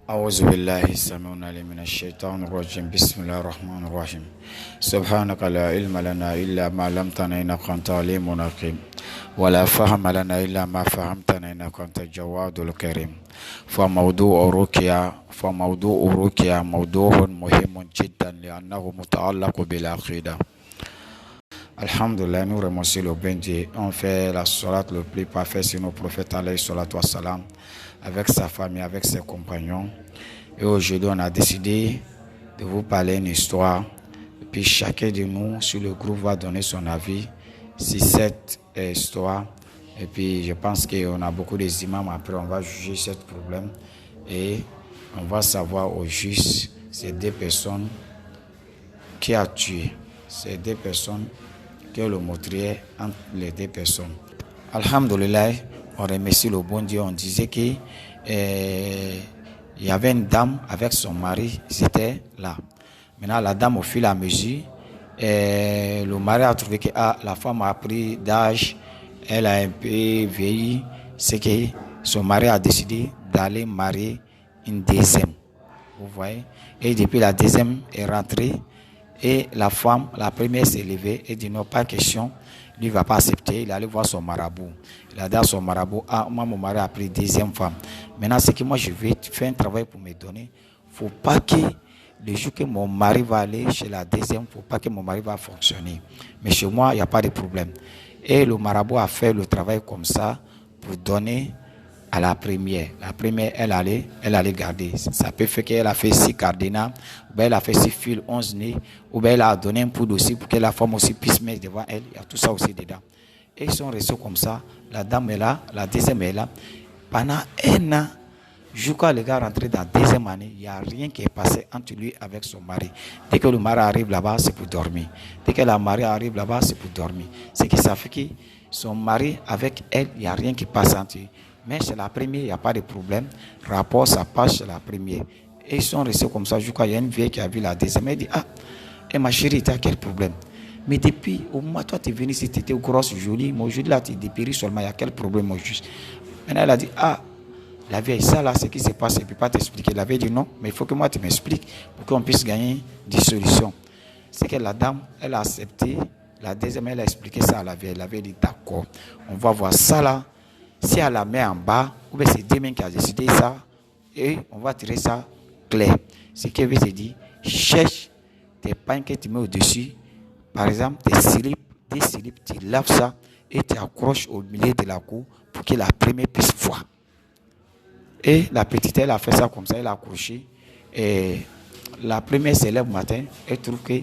أعوذ بالله السميع العليم من الشيطان الرجيم بسم الله الرحمن الرحيم سبحانك لا علم لنا إلا ما علمتنا إنك أنت العليم الحكيم ولا فهم لنا إلا ما فهمتنا إنك أنت الجواد الكريم فموضوع رقية موضوع مهم جدا لأنه متعلق بالعقيدة. Alhamdulillah, nous remercions le bon Dieu. On fait la salat le plus parfait sur nos prophètes alayhi salatu wassalam, avec sa famille, avec ses compagnons. Et aujourd'hui, on a décidé de vous parler une histoire. Et puis chacun de nous sur le groupe va donner son avis sur cette histoire. Et puis je pense qu'on a beaucoup des imams. Après, on va juger ce problème. Et on va savoir au juste ces deux personnes qui a tué. Ces deux personnes que le meurtrier entre les deux personnes. Alhamdulillah, on remercie le bon Dieu. On disait qu'il y avait une dame avec son mari, ils étaient là. Maintenant, la dame, au fur et à mesure, le mari a trouvé que la femme a pris d'âge, elle a un peu vieilli. C'est que son mari a décidé d'aller marier une deuxième. Vous voyez? Et depuis la deuxième est rentrée. Et la femme, la première s'est levée et dit non, pas question, lui ne va pas accepter. Il allait voir son marabout. Il a dit à son marabout, moi mon mari a pris deuxième femme. Maintenant, c'est que moi je vais faire un travail pour me donner. Il ne faut pas que le jour que mon mari va aller chez la deuxième, il ne faut pas que mon mari va fonctionner. Mais chez moi, il n'y a pas de problème. Et le marabout a fait le travail comme ça pour donner à la première. La première, elle allait garder. Ça peut faire qu'elle a fait 6 cardinals, ou bien elle a fait 6 fils, 11 nez, ou bien elle a donné un poudre aussi pour que la femme aussi puisse mettre devant elle. Il y a tout ça aussi dedans. Et ils sont restés comme ça. La dame est là, la deuxième est là. Pendant un an, jusqu'à le gars rentré dans la deuxième année, il n'y a rien qui est passé entre lui avec son mari. Dès que le mari arrive là-bas, c'est pour dormir. Dès que la mari arrive là-bas, c'est pour dormir. C'est que ça fait que son mari, avec elle, il n'y a rien qui passe entre eux. Mais chez la première, il n'y a pas de problème. Rapport, ça passe chez la première. Et ils sont restés comme ça. Jusqu'à il y a une vieille qui a vu la deuxième. Elle dit, ma chérie, tu as quel problème? Mais depuis, au moment où toi, tu es venu ici, tu étais grosse, jolie. Mais aujourd'hui, là, tu es dépéri seulement. Il y a quel problème au juste? Maintenant, elle a dit, la vieille, ça là, ce qui se passe, je ne peux pas t'expliquer. La vieille dit, non, mais il faut que moi, tu m'expliques pour qu'on puisse gagner des solutions. C'est que la dame, elle a accepté. La deuxième, elle a expliqué ça à la vieille. La vieille dit, d'accord, on va voir ça là. Si elle la met en bas, ou bien c'est Dieu qui a décidé ça, et on va tirer ça clair. Ce qui veut dire, cherche tes pains que tu mets au-dessus, par exemple, des slips, tu laves ça et tu accroches au milieu de la cour pour que la première puisse voir. Et la petite, elle a fait ça comme ça, elle a accroché. Et la première se lève le matin, elle trouve que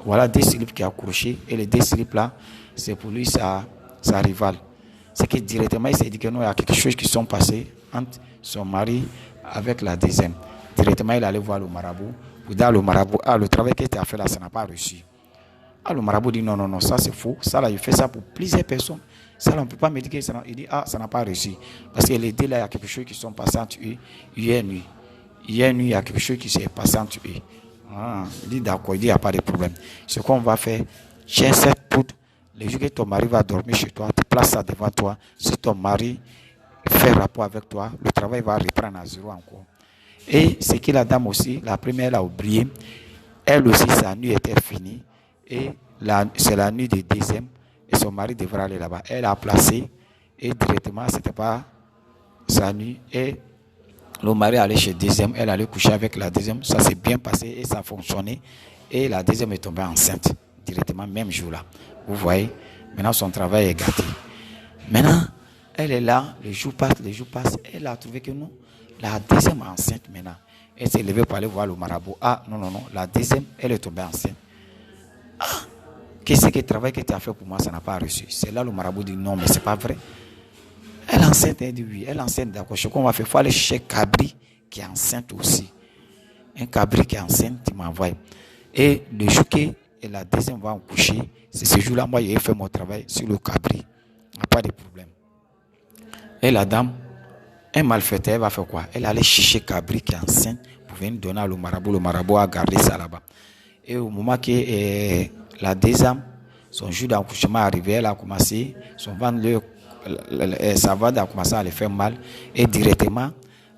voilà des slips qui sont accrochés, et les deux slips là, c'est pour lui sa rivale. C'est que directement, il s'est dit que non, il y a quelque chose qui sont passés entre son mari avec la deuxième. Directement, il allait voir le marabout. Pour dire le marabout, le travail que tu as fait là, ça n'a pas reçu. Le marabout dit non, ça c'est faux. Ça là, il fait ça pour plusieurs personnes. Ça là, on ne peut pas me dire que ça. Il dit, ça n'a pas reçu. Parce que les deux là, il y a quelque chose qui sont passés entre eux hier nuit. Hier nuit, il y a quelque chose qui s'est passé entre eux. Il dit d'accord, il dit, il n'y a pas de problème. Ce qu'on va faire, tiens cette poudre. Le jour que ton mari va dormir chez toi, tu places ça devant toi. Si ton mari fait rapport avec toi, le travail va reprendre à zéro encore. Et c'est que la dame aussi, la première, elle a oublié. Elle aussi, sa nuit était finie. Et c'est la nuit de deuxième. Et son mari devra aller là-bas. Elle a placé. Et directement, ce n'était pas sa nuit. Et le mari allait chez deuxième. Elle allait coucher avec la deuxième. Ça s'est bien passé et ça a fonctionné. Et la deuxième est tombée enceinte. Directement, même jour-là. Vous voyez, maintenant son travail est gâté. Maintenant, elle est là, les jours passent, elle a trouvé que non, la deuxième est enceinte maintenant. Elle s'est levée pour aller voir le marabout. Non, la deuxième, elle est tombée enceinte. Qu'est-ce que le travail que tu as fait pour moi, ça n'a pas reçu? C'est là le marabout dit non, mais c'est pas vrai. Elle est enceinte, elle dit oui, elle est enceinte, d'accord. Ce qu'on va faire, il faut aller chez Cabri qui est enceinte aussi. Un Cabri qui est enceinte, tu m'envoies. Et le jour que la deuxième va en coucher, c'est ce jour-là, moi, j'ai fait mon travail sur le cabri. Il n'y a pas de problème. Et la dame, un malfaiteur, elle va faire quoi? Elle allait chercher cabri qui est enceinte pour venir donner à le marabout a gardé ça là-bas. Et au moment que la deuxième, son jour d'accouchement est arrivé, elle a commencé, son ventre, sa ventre a commencé à le faire mal. Et directement,